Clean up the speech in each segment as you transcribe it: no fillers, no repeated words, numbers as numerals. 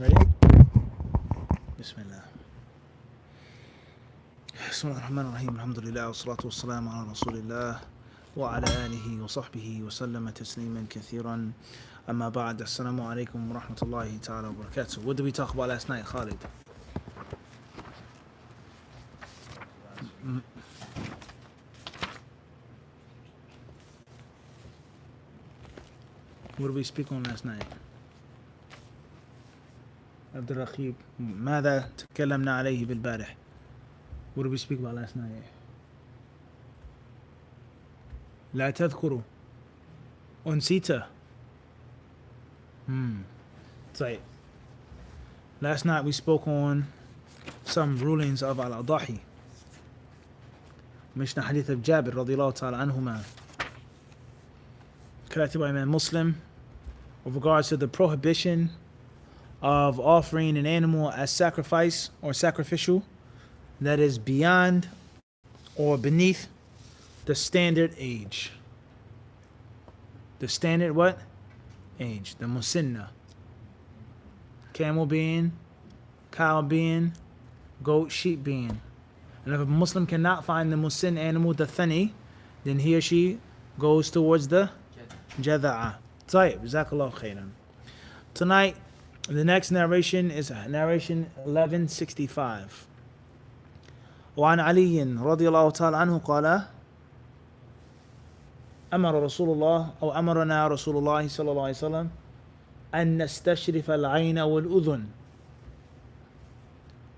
Ready? Bismillah. Bismillahirrahmanirrahim. Alhamdulillah. Wassalatu wassalamu ala Rasulillah. Wa ala alihi wa sahbihi wa sallama tasliman kathiran. Amma ba'd. Assalamu alaikum wa rahmatullahi ta'ala wa barakatuh. What did we talk about last night, Khalid? What did we speak on last night? عبد الرقيب ماذا تكلمنا عليه بالبارح? What did we speak about last night? لا تذكروا أنسيته. طيب. Last night we spoke on some rulings of Al-Adaahi. Mishnah Hadith of Jabir radiyallahu ta'ala anhuma, collected by Imam Muslim, with regards to the prohibition of offering an animal as sacrifice or sacrificial that is beyond or beneath the standard age. The standard what? Age. The musinna. Camel being, cow being, goat, sheep being. And if a Muslim cannot find the musin animal, the thani, then he or she goes towards the jada'a. Tayyib, jazakallahu khairan. Tonight, the next narration is narration 1165. وعن علي رضي الله تعالى عنه قال أمرنا رسول الله صلى الله عليه وسلم أن نستشرف العين والأذن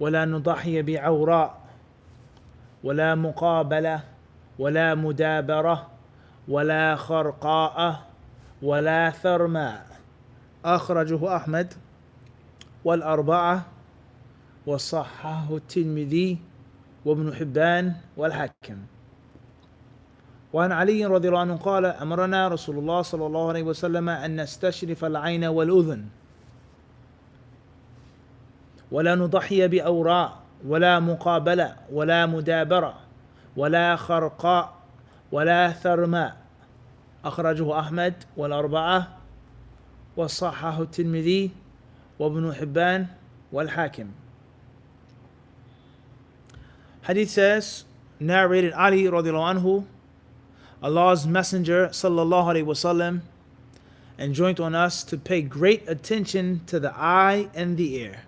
ولا نضحي بعوراء ولا مقابلة ولا مدابرة ولا خرقاء ولا ثرماء. أخرجه أحمد والأربعة وصححه الترمذي وابن حبان والحاكم. وعن علي رضي الله عنه قال أمرنا رسول الله صلى الله عليه وسلم أن نستشرف العين والأذن ولا نضحي بأوراء ولا مقابلة ولا مدابرة ولا خرقاء ولا ثرماء. أخرجه أحمد والأربعة وصححه الترمذي وابن حبان والحاكم. Hadith says, narrated Ali radiallahu anhu, Allah's Messenger sallallahu alaihi wasallam enjoined on us to pay great attention to the eye and the ear.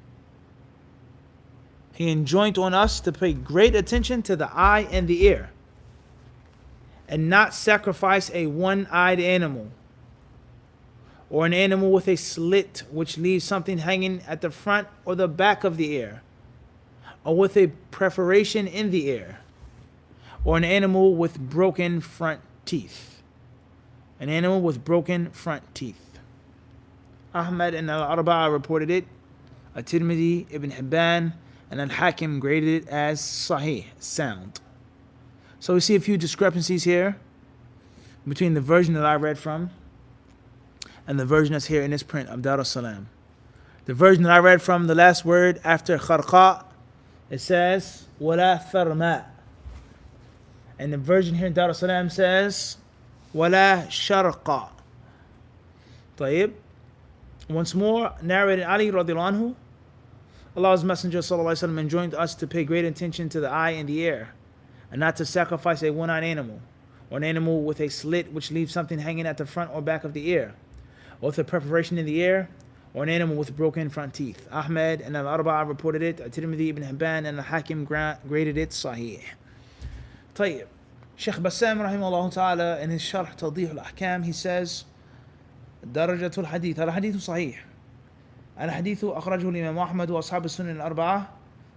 He enjoined on us to pay great attention to the eye and the ear, and not sacrifice a one-eyed animal, or an animal with a slit which leaves something hanging at the front or the back of the ear, or with a perforation in the ear, or an animal with broken front teeth. An animal with broken front teeth. Ahmad and Al-Arba'a reported it. At-Tirmidhi, Ibn Hibban, and Al-Hakim graded it as Sahih, sound. So we see a few discrepancies here between the version that I read from and the version that's here in this print of Dar as-Salam. The version that I read from, the last word after kharqa, it says wala tharma. And the version here in Dar as-Salam says wala sharqa. طيب. Once more, narrated Ali radiallahu anhu, Allah's Messenger sallallahu alaihi wasallam enjoined us to pay great attention to the eye and the ear, and not to sacrifice a one-eyed animal, or an animal with a slit which leaves something hanging at the front or back of the ear, or with a perforation in the ear, or an animal with broken front teeth. Ahmed and Al-Arba'a reported it. At-Tirmidhi, Ibn Hibban, and Al-Hakim graded it Sahih. طيب. Sheikh Bassam rahimahullah ta'ala in his Sharh Tawdih al-Ahkam, he says درجة الحديث الحديث صحيح. الحديث أخرجه الإمام أحمد وأصحاب السنن الأربعة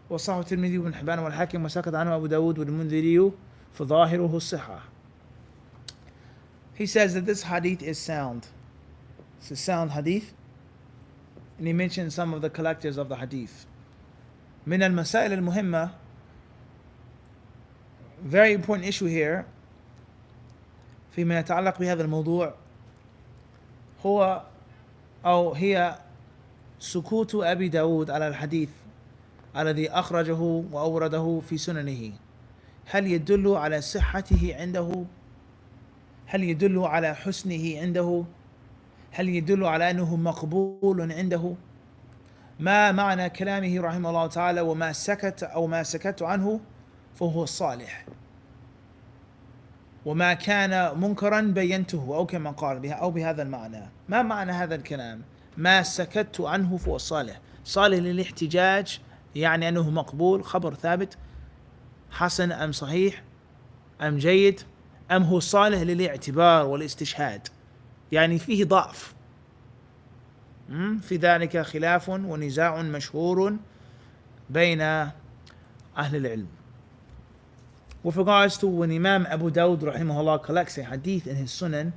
وصححه الترمذي وابن حبان والحاكم وسكت عنه أبو داود والمنذري فظاهره الصحة. He says that this hadith is sound. It's a sound hadith. And he mentions some of the collectors of the hadith. من المسائل المهمة, very important issue here فيما يتعلق بهذا الموضوع هو أو هي سكوت أبي داود على الحديث الذي أخرجه وأورده في سننه. هل يدل على صحته عنده؟ هل يدل على حسنه عنده؟ هل يدل على أنه مقبول عنده؟ ما معنى كلامه رحمه الله تعالى وما سكت أو ما سكت عنه فهو صالح وما كان منكرا بينته أو كما قال بها أو بهذا المعنى. ما معنى هذا الكلام؟ ما سكت عنه فهو صالح، صالح للاحتجاج يعني أنه مقبول، خبر ثابت، حسن أم صحيح أم جيد، أم هو صالح للاعتبار والاستشهاد، يعني فيه ضعف. في ذلك خلاف ونزاع مشهور بين أهل العلم. With regards to when Imam Abu Dawud rahimahullah collects a hadith in his Sunan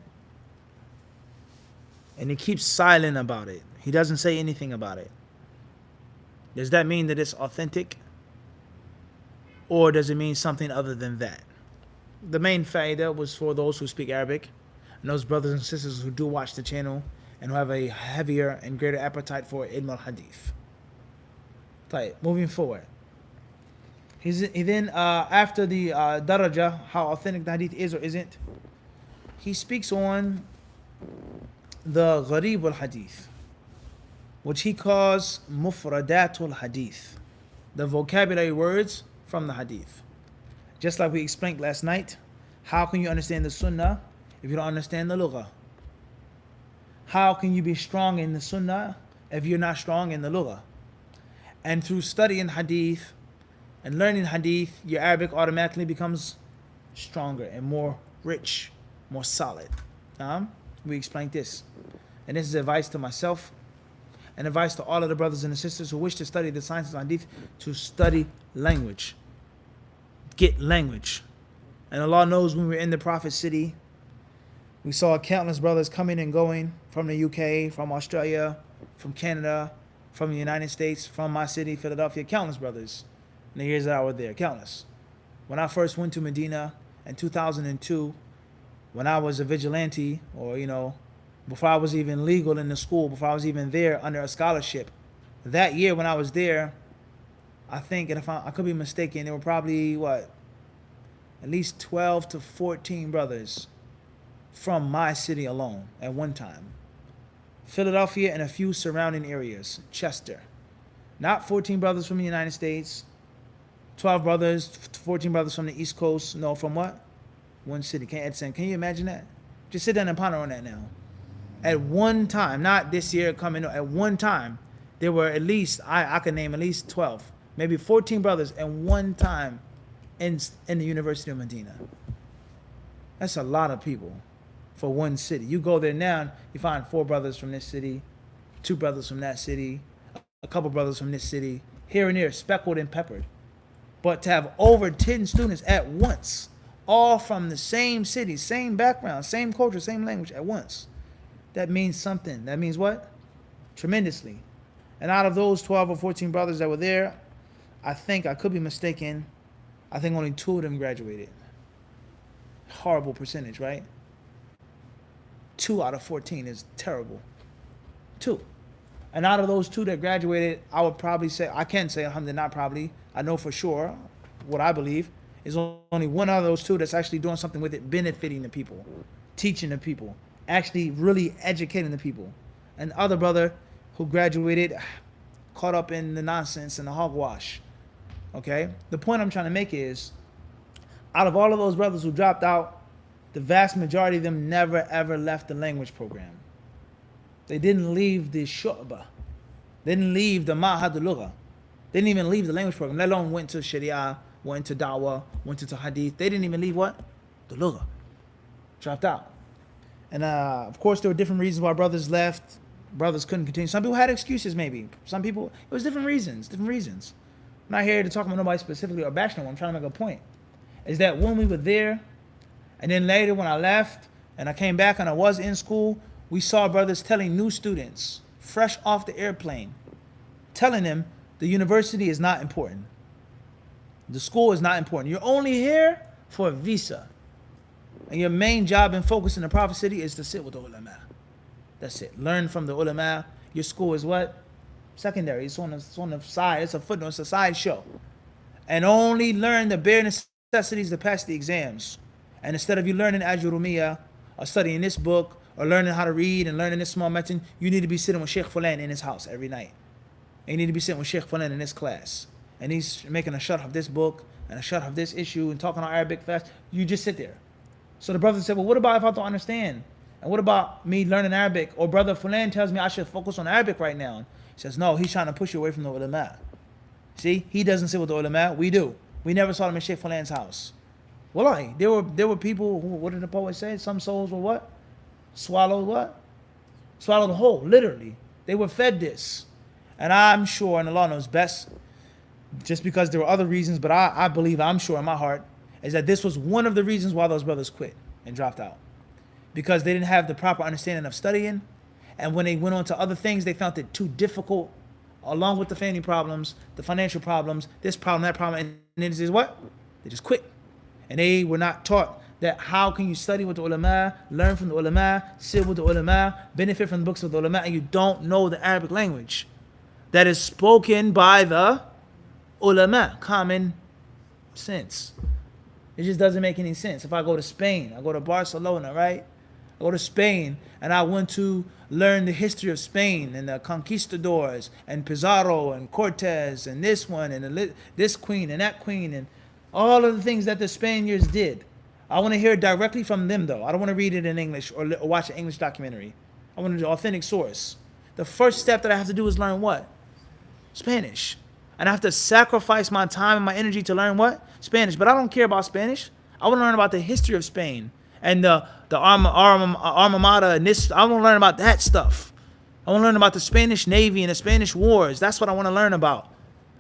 and he keeps silent about it, he doesn't say anything about it, does that mean that it's authentic? Or does it mean something other than that? The main faida was for those who speak Arabic and those brothers and sisters who do watch the channel and who have a heavier and greater appetite for ilm al-hadith. طيب, moving forward. He then, after the daraja, how authentic the hadith is or isn't, he speaks on the gharib al-hadith, which he calls mufradatul hadith, the vocabulary words from the hadith. Just like we explained last night, how can you understand the sunnah if you don't understand the lughah? How can you be strong in the sunnah if you're not strong in the lughah? And through studying hadith and learning hadith, your Arabic automatically becomes stronger and more rich, more solid. We explained this. And this is advice to myself and advice to all of the brothers and the sisters who wish to study the sciences of hadith, to study language. Get language. And Allah knows when we were in the Prophet's city, we saw countless brothers coming and going from the UK, from Australia, from Canada, from the United States, from my city, Philadelphia, countless brothers. In the years that I was there, countless. When I first went to Medina in 2002, when I was a vigilante, or before I was even legal in the school, before I was even there under a scholarship, that year when I was there, I think, and if I could be mistaken, there were probably at least 12 to 14 brothers from my city alone at one time. Philadelphia and a few surrounding areas, Chester. Not 14 brothers from the United States, 12 brothers, 14 brothers from the East Coast. No, from what? One city. Can you imagine that? Just sit down and ponder on that now. At one time, not this year coming, at one time, there were at least, I could name at least 12, maybe 14 brothers at one time in the University of Medina. That's a lot of people for one city. You go there now, you find 4 brothers from this city, 2 brothers from that city, a couple brothers from this city, here and there, speckled and peppered. But to have over 10 students at once, all from the same city, same background, same culture, same language at once, that means something. That means what? Tremendously. And out of those 12 or 14 brothers that were there, I think, I could be mistaken, I think only 2 of them graduated. Horrible percentage, right? 2 out of 14 is terrible. 2. And out of those 2 that graduated, I would probably say, I can't say, alhamdulillah, not probably, I know for sure, what I believe, is only 1 out of those 2 that's actually doing something with it, benefiting the people, teaching the people, actually really educating the people. And the other brother who graduated, caught up in the nonsense and the hogwash. Okay? The point I'm trying to make is, out of all of those brothers who dropped out, the vast majority of them never ever left the language program. They didn't leave the shu'bah. They didn't leave the ma'had al-lugha. They didn't even leave the language program, let alone went to sharia, went to da'wah, went to hadith. They didn't even leave what? The lugha. Dropped out. And of course, there were different reasons why brothers left. Brothers couldn't continue. Some people had excuses, maybe. Some people, it was different reasons. I'm not here to talk about nobody specifically or bash no one. I'm trying to make a point. Is that when we were there, and then later when I left, and I came back and I was in school, we saw brothers telling new students, fresh off the airplane, telling them the university is not important. The school is not important. You're only here for a visa. And your main job and focus in the Prophet city is to sit with the ulama. That's it. Learn from the ulama. Your school is what? Secondary. It's on the side. It's a footnote. It's a side show. And only learn the bare necessities to pass the exams. And instead of you learning Ajurumiyah or studying this book or learning how to read and learning this small method, you need to be sitting with Sheikh Fulan in his house every night. and you need to be sitting with Sheikh Fulan in this class, and he's making a sharh of this book and a sharh of this issue and talking on Arabic fast, you just sit there. So the brother said, well, what about if I don't understand? And what about me learning Arabic? Or brother Fulan tells me I should focus on Arabic right now. He says, no, he's trying to push you away from the ulama. See, he doesn't sit with the ulama, we do. We never saw him in Sheikh Fulan's house. Wallahi, there were people who, what did the poet say? Some souls were what? Swallowed what? Swallowed whole, literally. They were fed this. And I'm sure, and Allah knows best, just because there were other reasons, but I believe, I'm sure in my heart, is that this was one of the reasons why those brothers quit and dropped out. Because they didn't have the proper understanding of studying, and when they went on to other things, they found it too difficult, along with the family problems, the financial problems, this problem, that problem, and then it is what? They just quit. And they were not taught that how can you study with the ulama, learn from the ulama, sit with the ulama, benefit from the books of the ulama, and you don't know the Arabic language that is spoken by the ulama, common sense. It just doesn't make any sense. If I go to Spain, I go to Barcelona, right? I go to Spain and I want to learn the history of Spain and the conquistadors and Pizarro and Cortez and this one and this queen and that queen and all of the things that the Spaniards did. I want to hear it directly from them though. I don't want to read it in English or watch an English documentary. I want an authentic source. The first step that I have to do is learn what? Spanish. And I have to sacrifice my time and my energy to learn what? Spanish. But I don't care about Spanish. I want to learn about the history of Spain and the Armada and this. I want to learn about that stuff. I want to learn about the Spanish Navy and the Spanish Wars. That's what I want to learn about.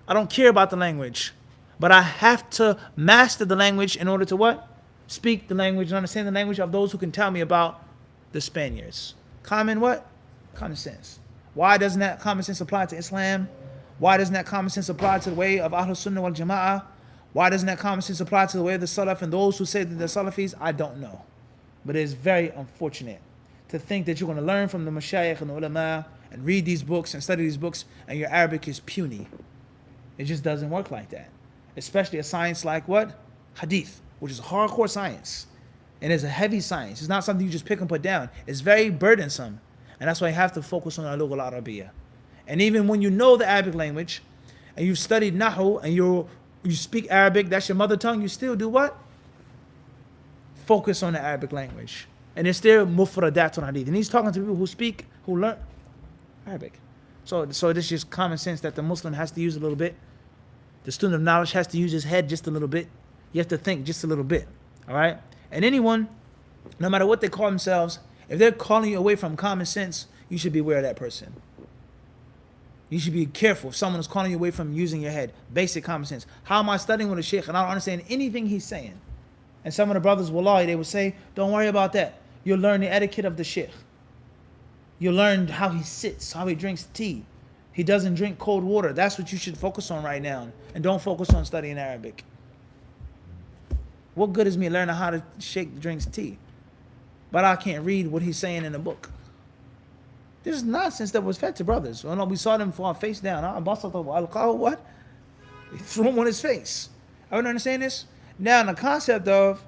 I don't care about the language. But I have to master the language in order to what? Speak the language and understand the language of those who can tell me about the Spaniards. Common what? Common sense. Why doesn't that common sense apply to Islam? Why doesn't that common sense apply to the way of Ahlul Sunnah wal Jama'ah? Why doesn't that common sense apply to the way of the Salaf and those who say that they're Salafis? I don't know. But it is very unfortunate to think that you're going to learn from the Mashayikh and the Ulama and read these books and study these books and your Arabic is puny. It just doesn't work like that. Especially a science like what? Hadith, which is a hardcore science. And it's a heavy science. It's not something you just pick and put down. It's very burdensome. And that's why you have to focus on al-Lugha al-Arabiyyah. And even when you know the Arabic language and you've studied Nahu and you speak Arabic, that's your mother tongue, you still do what? Focus on the Arabic language. And it's still mufradat hadith. And he's talking to people who learn Arabic. So this is just common sense that the Muslim has to use a little bit. The student of knowledge has to use his head just a little bit. You have to think just a little bit. All right? And anyone, no matter what they call themselves, if they're calling you away from common sense, you should be aware of that person. You should be careful if someone is calling you away from using your head. Basic common sense. How am I studying with a sheikh and I don't understand anything he's saying? And some of the brothers, wallahi, they would say, don't worry about that. You'll learn the etiquette of the sheikh. You'll learn how he sits, how he drinks tea. He doesn't drink cold water. That's what you should focus on right now. And don't focus on studying Arabic. What good is me learning how to sheikh drinks tea, but I can't read what he's saying in the book? This is nonsense that was fed to brothers. Oh, no, we saw them fall face down. What? They threw him on his face. I don't understand this. Now, the concept of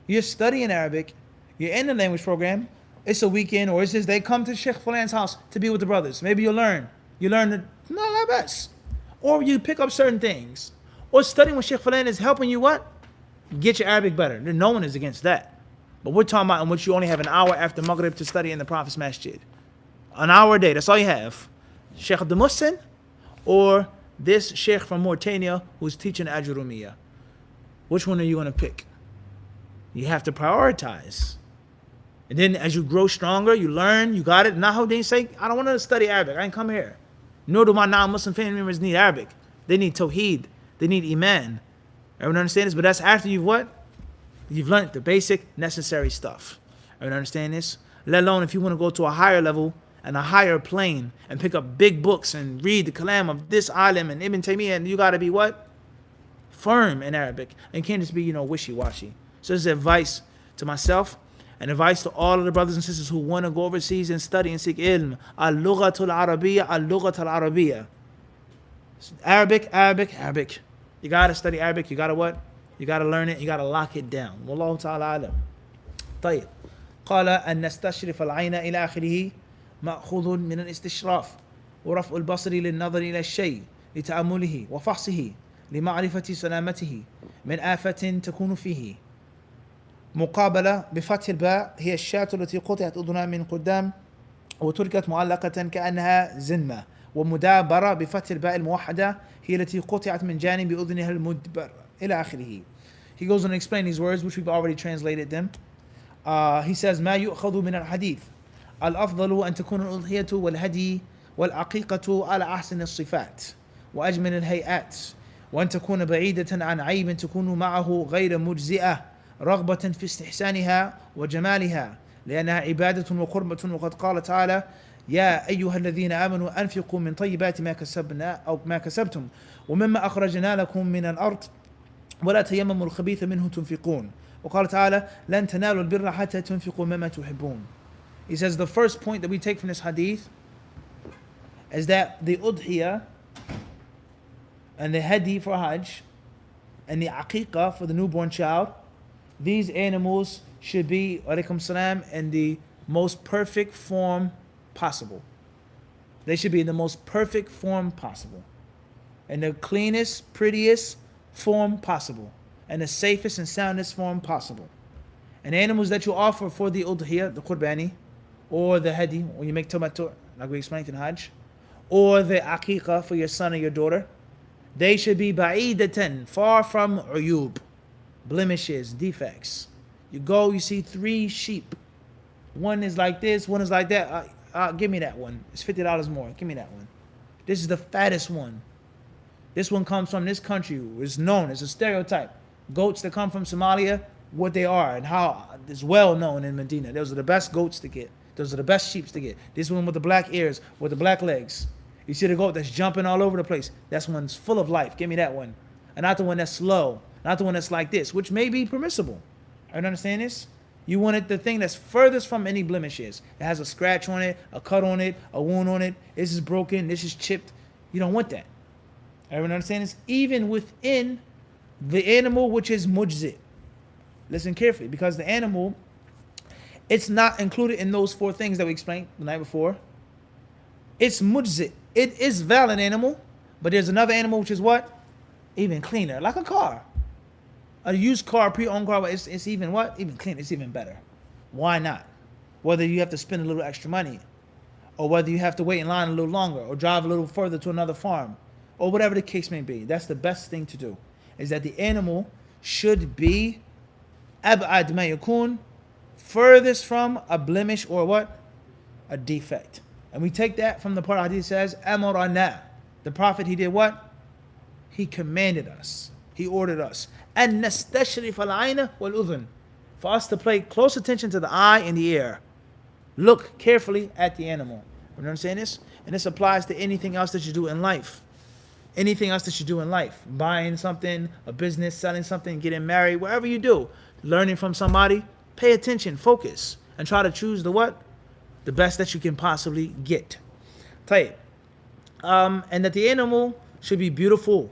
you're studying Arabic, you're in the language program, it's a weekend, or it's just they come to Sheikh Fulan's house to be with the brothers. Maybe you learn. You learn the not best. Or you pick up certain things. Or studying with Sheikh Fulan is helping you what? Get your Arabic better. No one is against that. But we're talking about in which you only have an hour after Maghrib to study in the Prophet's Masjid. An hour a day, that's all you have. Sheikh Abdul Muhsin or this Sheikh from Mauritania who's teaching Ajurumiyya. Which one are you going to pick? You have to prioritize. And then as you grow stronger, you learn, you got it. Not how they say, I don't want to study Arabic. I ain't come here. Nor do my non-Muslim family members need Arabic. They need Tawheed. They need Iman. Everyone understand this? But that's after you've what? You've learned the basic necessary stuff. Everyone understand this? Let alone if you want to go to a higher level and a higher plane and pick up big books and read the Kalam of this alim and Ibn Taymiyyah, and you got to be what? Firm in Arabic. And can't just be, wishy-washy. So this is advice to myself and advice to all of the brothers and sisters who want to go overseas and study and seek ilm. Al-Lughatul Arabiyyah, Al-Lughatul Arabiyyah. Arabic, Arabic, Arabic. You got to study Arabic. You got to what? You got to learn it. You got to lock it down. Wallahu ta'ala alam. طيب. قال أن نستشرف العين إلى آخره مأخوذ من الاستشراف. ورفع البصر للنظر إلى الشيء لتأمله وفحصه لمعرفة سلامته من آفة تكون فيه. مقابلة بفتح الباء هي الشاة التي قطعت أذنها من قدام وتركت معلقة كأنها زنمة. ومدابرة بفتح الباء الموحدة هي التي قطعت من جانب أذنها المدبر إلى آخره. He goes on to explain these words which we've already translated them. He says ما يؤخذ من الحديث الأفضل أن تكون الأضحية والهدي والعقيقة على أحسن الصفات وأجمل الهيئات وأن تكون بعيدة عن عيب تكون معه غير مجزئة رغبة في استحسانها وجمالها لأنها عبادة وقربة. وقد قال تعالى يا أيها الذين آمنوا أنفقوا من طيبات ما كسبنا أو ما كسبتم ومما أخرجنا لكم من الأرض ولا تيمموا الخبيث منه تنفقون. وقال تعالى لن تنالوا البر حتى تنفقوا مما تحبون. He says the first point that we take from this hadith is that the udhiyah and the hadi for hajj and the aqiqah for the newborn child, these animals should be alaykum salam in the most perfect form possible. They should be in the most perfect form possible, in the cleanest, prettiest form possible, and the safest and soundest form possible. And animals that you offer for the udhiyah, the qurbani, or the hadi, when you make tamattu', like we explained in hajj, or the aqiqah for your son or your daughter, they should be ba'idatan, far from uyub, blemishes, defects. You go, you see 3 sheep. One is like this, one is like that. Give me that one. It's $50 more. Give me that one. This is the fattest one. This one comes from this country. It's known. It's a stereotype. Goats that come from Somalia, what they are and how it's well known in Medina. Those are the best goats to get. Those are the best sheep to get. This one with the black ears, with the black legs. You see the goat that's jumping all over the place. That one's full of life. Give me that one. And not the one that's slow. Not the one that's like this, which may be permissible. Are you understand this? You wanted the thing that's furthest from any blemishes. It has a scratch on it, a cut on it, a wound on it. This is broken, this is chipped. You don't want that. Everyone understand this? Even within the animal which is mujzi. Listen carefully, because the animal, it's not included in those 4 things that we explained the night before. It's mujzi. It is valid animal, but there's another animal which is what? Even cleaner, like a car. A used car, pre-owned car, it's even what? Even cleaner, it's even better. Why not? Whether you have to spend a little extra money, or whether you have to wait in line a little longer, or drive a little further to another farm, or whatever the case may be. That's the best thing to do, is that the animal should be ab'ad ma yakun, furthest from a blemish or what? A defect. And we take that from the part of hadith says, amarana. The Prophet, he did what? He commanded us. He ordered us. And nastashrif al-ayna wal-udhun. For us to pay close attention to the eye and the ear. Look carefully at the animal. You know what I'm saying this? And this applies to anything else that you do in life. Anything else that you do in life. Buying something, a business, selling something, getting married, whatever you do. Learning from somebody, pay attention, focus. And try to choose the what? The best that you can possibly get. Tayyib. And that the animal should be beautiful.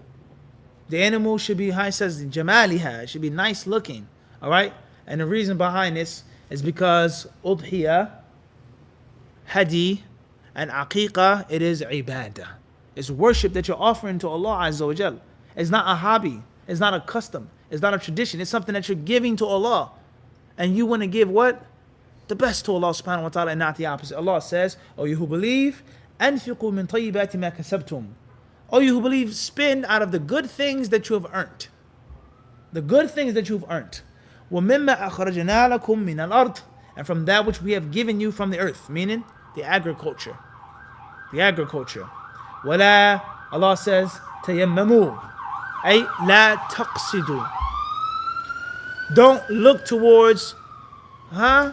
The animal should be, how it says, jamaliha, it should be nice looking. Alright? And the reason behind this is because udhiyah, hadi, and aqiqah, it is ibadah. It's worship that you're offering to Allah Azza wa Jal. It's not a hobby. It's not a custom. It's not a tradition. It's something that you're giving to Allah. And you want to give what? The best to Allah subhanahu wa ta'ala and not the opposite. Allah says, O you who believe, أَنْفِقُوا مِنْ طَيِّبَاتِ مَا كَسَبْتُمْ. O you who believe, spend out of the good things that you have earned. The good things that you've earned. وَمِمَّا أَخْرَجْنَا لَكُم مِّنَ الْأَرْضِ. And from that which we have given you from the earth. Meaning, the agriculture. The agriculture. وَلَا, Allah says, تَيَمَّمُوا. أي لا تقصدوا. Don't look towards, arda,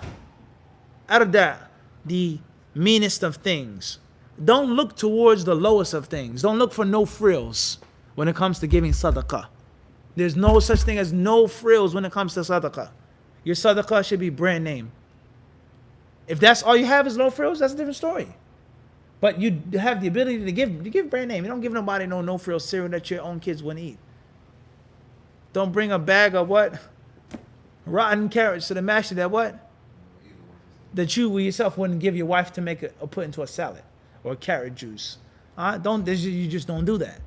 the meanest of things. Don't look towards the lowest of things. Don't look for no frills when it comes to giving sadaqah. There's no such thing as no frills when it comes to sadaqah. Your sadaqah should be brand name. If that's all you have is no frills, that's a different story. But you have the ability to give brand name. You don't give nobody no frills cereal that your own kids wouldn't eat. Don't bring a bag of what? Rotten carrots to the master that what? That you yourself wouldn't give your wife to make or put into a salad. Or carrot juice. You just don't do that.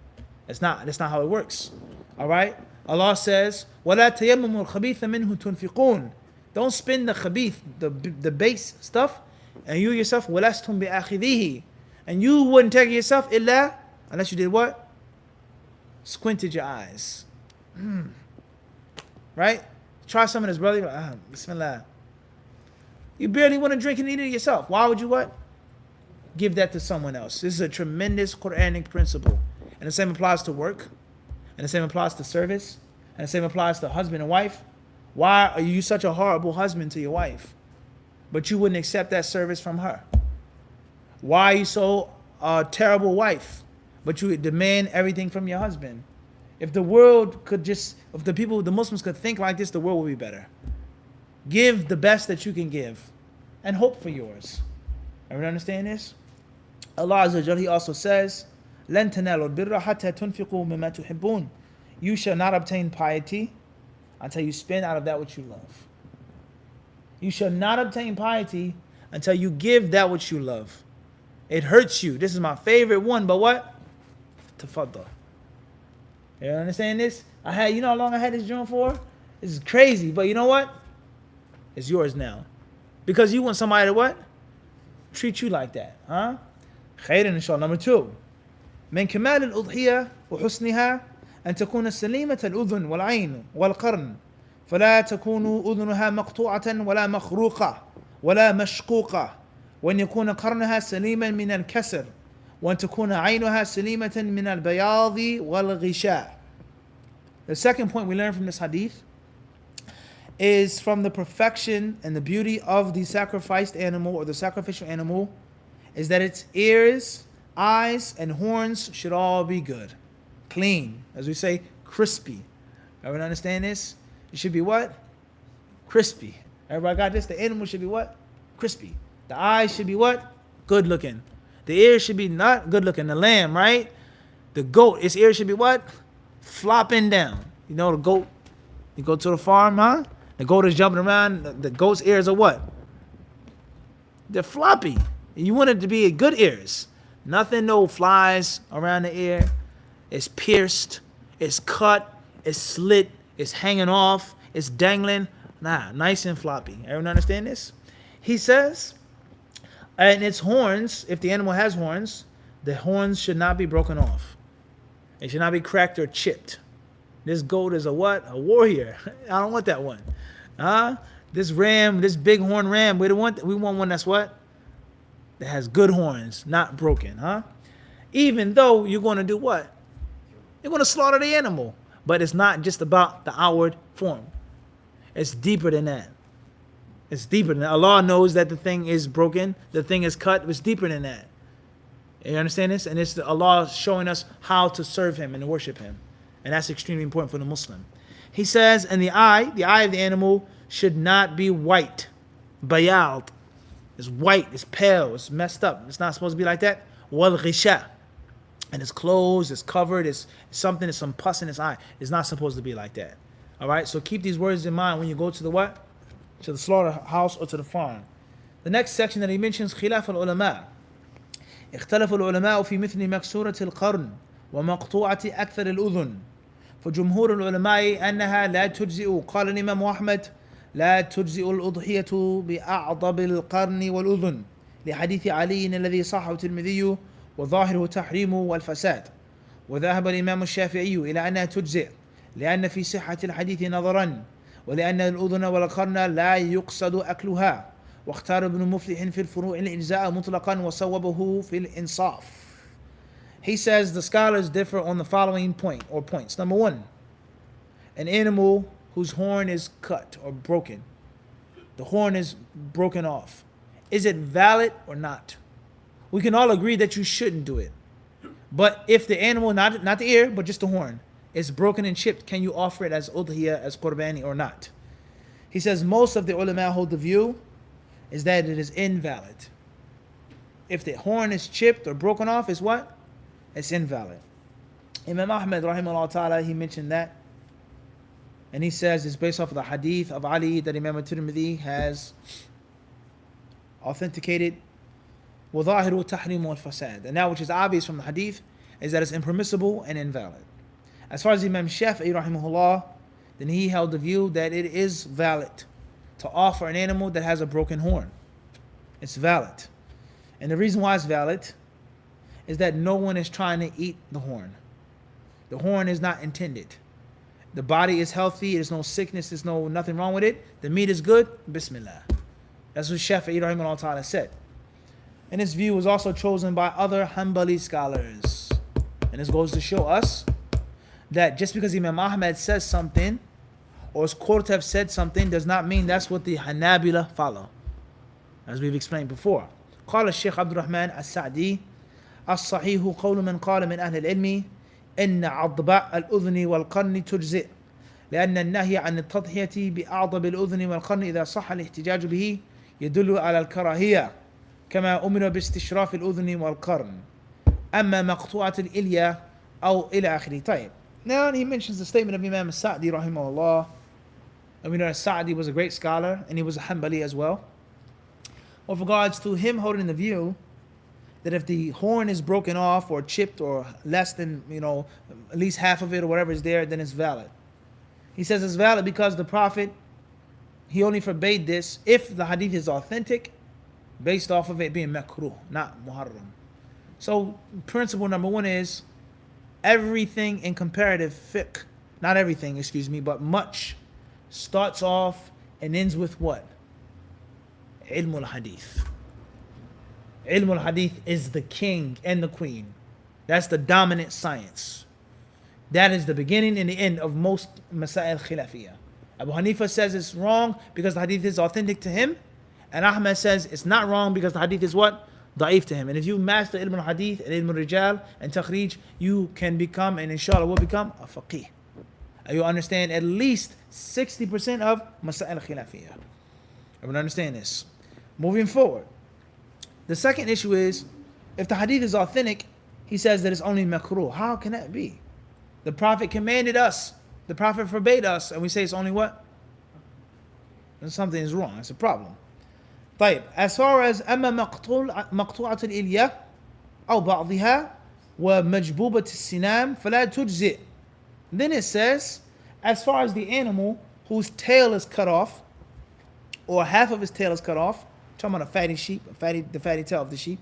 That's not how it works. All right. Allah says, وَلَا تَيَمُّمُ الْخَبِيثَ مِنْهُ تُنْفِقُونَ. Don't spend the khabith, the base stuff, and you yourself, وَلَسْتُمْ بِآخِذِهِ. And you wouldn't take it yourself, إِلَّا, unless you did what? Squinted your eyes. Right? Try some of this, brother. Bismillah. You barely want to drink and eat it yourself. Why would you what? Give that to someone else. This is a tremendous Quranic principle. And the same applies to work. And the same applies to service. And the same applies to husband and wife. Why are you such a horrible husband to your wife, but you wouldn't accept that service from her? Why are you so terrible wife, but you demand everything from your husband? If the world could just, if the Muslims could think like this, the world would be better. Give the best that you can give and hope for yours. Everyone understand this? Allah Azza wa Jalla, He also says, لَن تَنَالُوا الْبِرَّ حَتَّى تُنْفِقُوا مِمَّا تُحِبُّونَ. You shall not obtain piety until you spend out of that which you love. You shall not obtain piety until you give that which you love. It hurts you. This is my favorite one, but what? Tafaddal. You understand this? You know how long I had this joint for? This is crazy, but you know what? It's yours now. Because you want somebody to what? Treat you like that. Huh? Khairan inshallah. Number 2. من كمال الأضحية وحسنها أن تكون سليمة الأذن والعين والقرن فلا تكون أذنها مقطوعة ولا مخروقة ولا مشقوقة وأن يكون قرنها سليما من الكسر وأن تكون عينها سليمة من البياض والغشاء. The second point we learn from this hadith is from the perfection and the beauty of the sacrificed animal or the sacrificial animal is that its ears, eyes, and horns should all be good. Clean. As we say, crispy. Everyone understand this? It should be what? Crispy. Everybody got this? The animal should be what? Crispy. The eyes should be what? Good looking. The ears should be not good looking. The lamb, right? The goat, its ears should be what? Flopping down. You know the goat? You go to the farm, huh? The goat is jumping around. The goat's ears are what? They're floppy. You want it to be good ears. Nothing, no flies around the ear. It's pierced. It's cut. It's slit. It's hanging off. It's dangling. Nah, nice and floppy. Everyone understand this? He says, and its horns, if the animal has horns, the horns should not be broken off. It should not be cracked or chipped. This goat is a what? A warrior. I don't want that one. This ram, this big horn ram, we want one that's what? That has good horns, not broken, Even though you're going to do what? You're going to slaughter the animal. But it's not just about the outward form. It's deeper than that. It's deeper than that. Allah knows that the thing is broken, the thing is cut. It's deeper than that. You understand this? And it's Allah showing us how to serve Him and worship Him. And that's extremely important for the Muslim. He says, and the eye of the animal should not be white. Bayald. It's white, it's pale, it's messed up. It's not supposed to be like that. Wal ghisha. And it's closed, it's covered, it's something, it's some pus in its eye. It's not supposed to be like that. All right, so keep these words in mind when you go to the what? To the slaughterhouse or to the farm. The next section that he mentions, خلاف العلماء. اختلف العلماء في مثل مكسورة القرن ومقطوعة أكثر الأذن. فجمهور العلماء أنها لا تجزئ. قال الإمام أحمد لا تجزئ الأضحية بأعضب القرن والأذن لحديث علي الذي صححه الترمذي وظاهره تحريم والفساد. وذهب الإمام الشافعي إلى أنها تجزئ لأن في صحة الحديث نظرا ولأن الأذن والقرن لا يقصد أكلها. واختار ابن مفلح في الفروع الإجزاء مطلقا وصوبه في الإنصاف. He says the scholars differ on the following points. Number 1, an animal whose horn is cut or broken. The horn is broken off. Is it valid or not? We can all agree that you shouldn't do it. But if the animal, not the ear, but just the horn, is broken and chipped, can you offer it as udhiyah, as qurbani or not? He says most of the ulama hold the view is that it is invalid. If the horn is chipped or broken off, it's what? It's invalid. Imam Ahmad rahimahullah ta'ala, he mentioned that. And he says it's based off of the hadith of Ali that Imam Tirmidhi has authenticated. وَظَاهِرُ تَحْرِيمُ وَالْفَسَادِ. And that which is obvious from the hadith is that it's impermissible and invalid. As far as Imam Shafi'i rahimahullah, then he held the view that it is valid to offer an animal that has a broken horn. It's valid. And the reason why it's valid is that no one is trying to eat the horn. The horn is not intended. The body is healthy, there's no sickness, there's nothing wrong with it. The meat is good, bismillah. That's what Shafi'i rahimahullah ta'ala said. And this view was also chosen by other Hanbali scholars. And this goes to show us that just because Imam Ahmad says something, or is quoted to have said something, does not mean that's what the Hanabila follow. As we've explained before. قال الشيخ عبد الرحمن السعدي الصحيح قول من قال من أهل العلم إن عضباء الأذن والقرن تجزئ لأن النهي عن التضحية بأعضب الأذن والقرن إذا صح الاحتجاج به يدل على الكراهية كما أمر باستشراف الأذن والقرن أما مقطوعة الإلية أو إلى آخره. طيب. Now he mentions the statement of Imam Sa'di rahimahullah. And we know that Sa'di was a great scholar and he was a Hanbali as well. With regards to him holding the view that if the horn is broken off or chipped or less than, at least half of it or whatever is there, then it's valid. He says it's valid because the Prophet, he only forbade this if the hadith is authentic, based off of it being makruh, not muharram. So principle number one is everything in comparative fiqh, not everything, but much starts off and ends with what? Ilm al-Hadith. Ilm al-Hadith is the king and the queen. That's the dominant science. That is the beginning and the end of most Masail Khilafiyah. Abu Hanifa says it's wrong because the hadith is authentic to him. And Ahmad says it's not wrong because the hadith is what? Da'if to him. And if you master Ilm al-Hadith and Ilm al-Rijal and Takhrij, you can become, and inshallah will become, a faqih. And you understand at least 60% of Masail Khilafiyah. Everyone understand this? Moving forward. The second issue is, if the hadith is authentic, he says that it's only makruh. How can that be? The Prophet commanded us. The Prophet forbade us. And we say it's only what? Then something is wrong. It's a problem. طيب. As far as أما مقطوعة الإلية أو بعضها ومجبوبة السنام فلا تجزئ. Then it says, as far as the animal whose tail is cut off, or half of his tail is cut off, talking about a fatty sheep, the fatty tail of the sheep,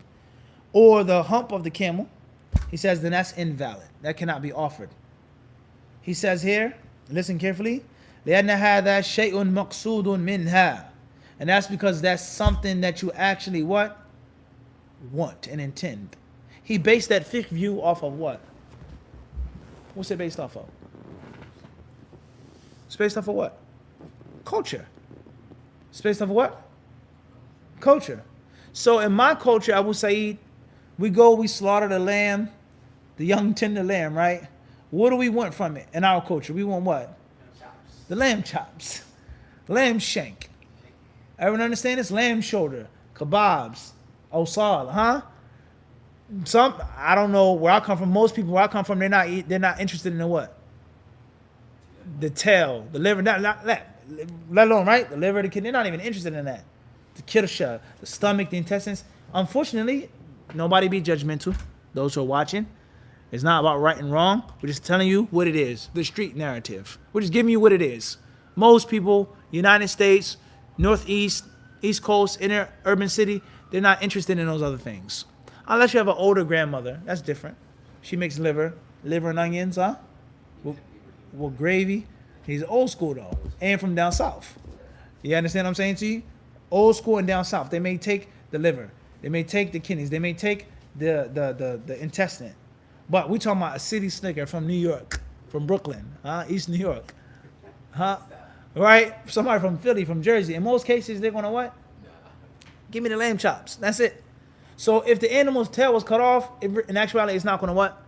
or the hump of the camel, he says then that's invalid. That cannot be offered. He says here, listen carefully, لأن هذا شيء مقصود منها. And that's because that's something that you actually what? Want and intend. He based that fiqh view off of what? What's it based off of? It's based off of what? Culture. It's based off of what? Culture. So in my culture, Abu Sa'id, we slaughter the lamb, the young tender lamb, right? What do we want from it in our culture? We want what? The lamb chops. Lamb shank. Everyone understand this? Lamb shoulder. Kebabs. Osal, huh? I don't know where I come from. Most people where I come from, they're not interested in the what? The tail, the liver, let alone, right? The liver, the kidney, they're not even interested in that. The kirsha, the stomach, the intestines. Unfortunately, nobody be judgmental. Those who are watching. It's not about right and wrong. We're just telling you what it is. The street narrative. We're just giving you what it is. Most people, United States, Northeast, East Coast, inner urban city, they're not interested in those other things. Unless you have an older grandmother. That's different. She makes liver and onions, huh? With gravy. He's old school though. And from down south. You understand what I'm saying to you? Old school and down south. They may take the liver. They may take the kidneys. They may take the intestine. But we talking about a city slicker from New York, from Brooklyn, East New York, right? Somebody from Philly, from Jersey. In most cases, they're gonna what? Give me the lamb chops. That's it. So if the animal's tail was cut off, in actuality, it's not gonna what?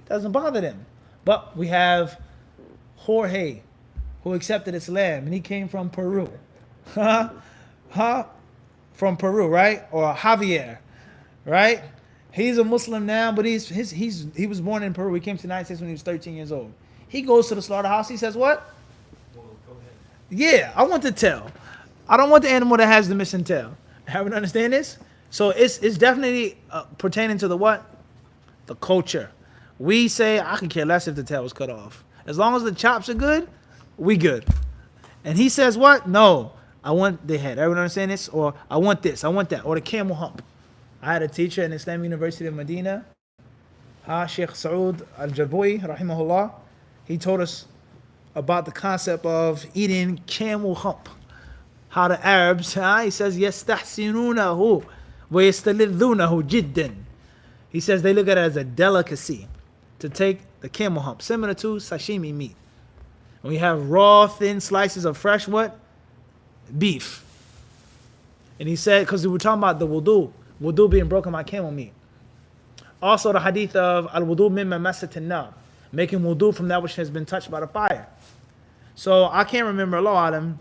Doesn't bother them. But we have Jorge, who accepted Islam, and he came from Peru, from Peru, right? Or Javier, right? He's a Muslim now, but he was born in Peru. He came to the United States when he was 13 years old. He goes to the slaughterhouse. He says, what? Well, go ahead. Yeah, I want the tail. I don't want the animal that has the missing tail. Everyone understand this? So it's definitely pertaining to the what? The culture. We say, I could care less if the tail was cut off. As long as the chops are good, we good. And he says what? No, I want the head. Everyone understand this? Or I want this, I want that. Or the camel hump. I had a teacher in Islamic University of Medina, Sheikh Saud Al-Jaboui, rahimahullah. He told us about the concept of eating camel hump. How the Arabs, he says, يَسْتَحْسِنُونَهُ وَيَسْتَلِذُّونَهُ جِدًّا. He says they look at it as a delicacy to take the camel hump, similar to sashimi meat. And we have raw, thin slices of fresh what? Beef. And he said, because we were talking about the wudu being broken by camel meat. Also the hadith of al-wudu mimma masatin nar, making wudu from that which has been touched by the fire. So I can't remember, Allah Alam,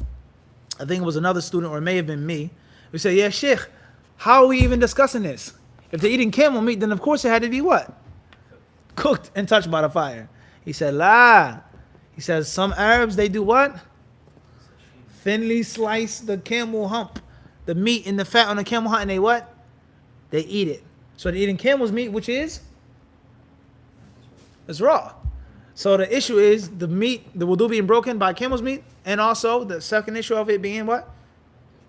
I think it was another student or it may have been me. We said, yeah, Sheikh, how are we even discussing this? If they're eating camel meat, then of course it had to be what? Cooked and touched by the fire. He said, la. He says, some Arabs, they do what? Thinly slice the camel hump, the meat and the fat on the camel hump, and they what? They eat it. So they're eating camel's meat, which is? It's raw. So the issue is the meat, the wudu being broken by camel's meat, and also the second issue of it being what?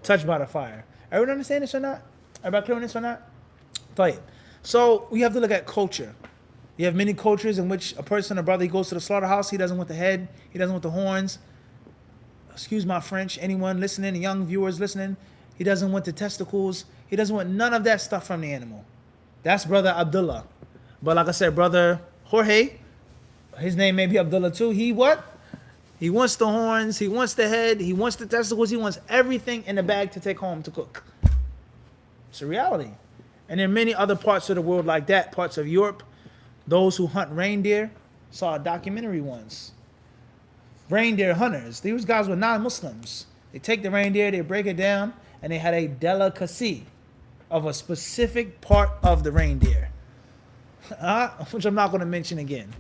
Touched by the fire. Everyone understand this or not? Everybody clear on this or not? Right. So we have to look at culture. You have many cultures in which a person, a brother, he goes to the slaughterhouse, he doesn't want the head, he doesn't want the horns. Excuse my French, anyone listening, young viewers listening, he doesn't want the testicles, he doesn't want none of that stuff from the animal. That's brother Abdullah. But like I said, brother Jorge, his name may be Abdullah too, he what? He wants the horns, he wants the head, he wants the testicles, he wants everything in the bag to take home to cook. It's a reality. And there are many other parts of the world like that, parts of Europe. Those who hunt reindeer, saw a documentary once. Reindeer hunters, these guys were non-Muslims. They take the reindeer, they break it down, and they had a delicacy of a specific part of the reindeer. Which I'm not going to mention again.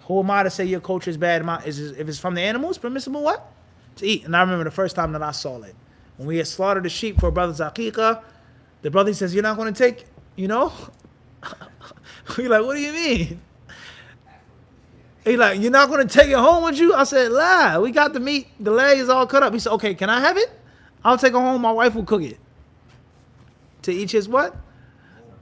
Who am I to say your culture is bad? If it's from the animals, permissible what? To eat. And I remember the first time that I saw it. When we had slaughtered the sheep for brother's aqiqah, the brother says, you're not going to take, you know? We're like, what do you mean? He's like, you're not going to take it home with you? I said, la, we got the meat. The leg is all cut up. He said, okay, can I have it? I'll take it home. My wife will cook it. To each his what?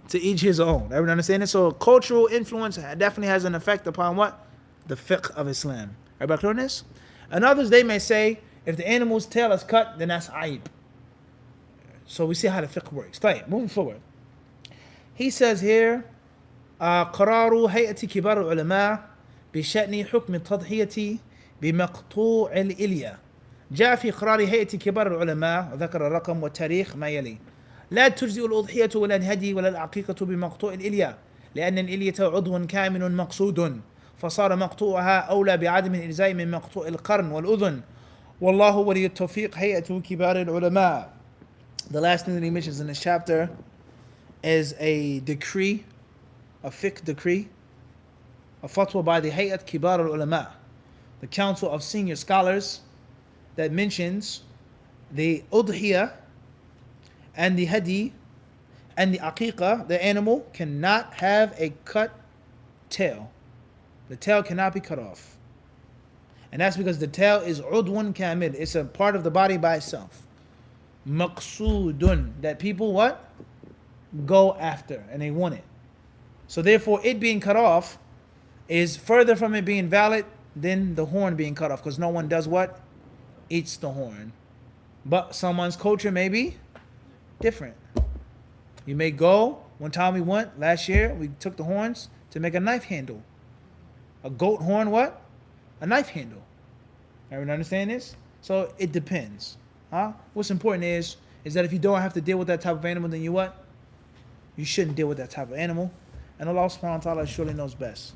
To each his own. Everyone understand this? So cultural influence definitely has an effect upon what? The fiqh of Islam. Everybody clear on this? And others, they may say, if the animal's tail is cut, then that's aib. So we see how the fiqh works. Right, moving forward. He says here, قرار هيئة كبار العلماء بشأن حكم التضحية بمقطوع الإلية. جاء في قرار هيئة كبار العلماء وذكر الرقم والتاريخ ما يلي. لا تجزئ الأضحية ولا الهدي ولا العقيقة بمقطوع الإلية لأن الإلية عضو كامل مقصود فصار مقطوعها أولى بعدم الإجزاء من مقطوع القرن والأذن والله ولي التوفيق هيئة كبار العلماء. The last thing that he mentions in this chapter is a decree, a fiqh decree, a fatwa by the Hayat Kibar al-Ulama, the Council of Senior Scholars, that mentions the udhiyah and the hadi and the aqiqah, the animal cannot have a cut tail. The tail cannot be cut off. And that's because the tail is udwun kamil. It's a part of the body by itself. Maqsoodun, that people what? Go after and they want it. So therefore it being cut off is further from it being valid than the horn being cut off, because no one does what? Eats the horn. But someone's culture may be different. You may go, one time we went, last year, we took the horns to make a knife handle. A goat horn what? A knife handle. Everyone understand this? So it depends. What's important is that if you don't have to deal with that type of animal, then you what? You shouldn't deal with that type of animal. And Allah subhanahu wa ta'ala surely knows best.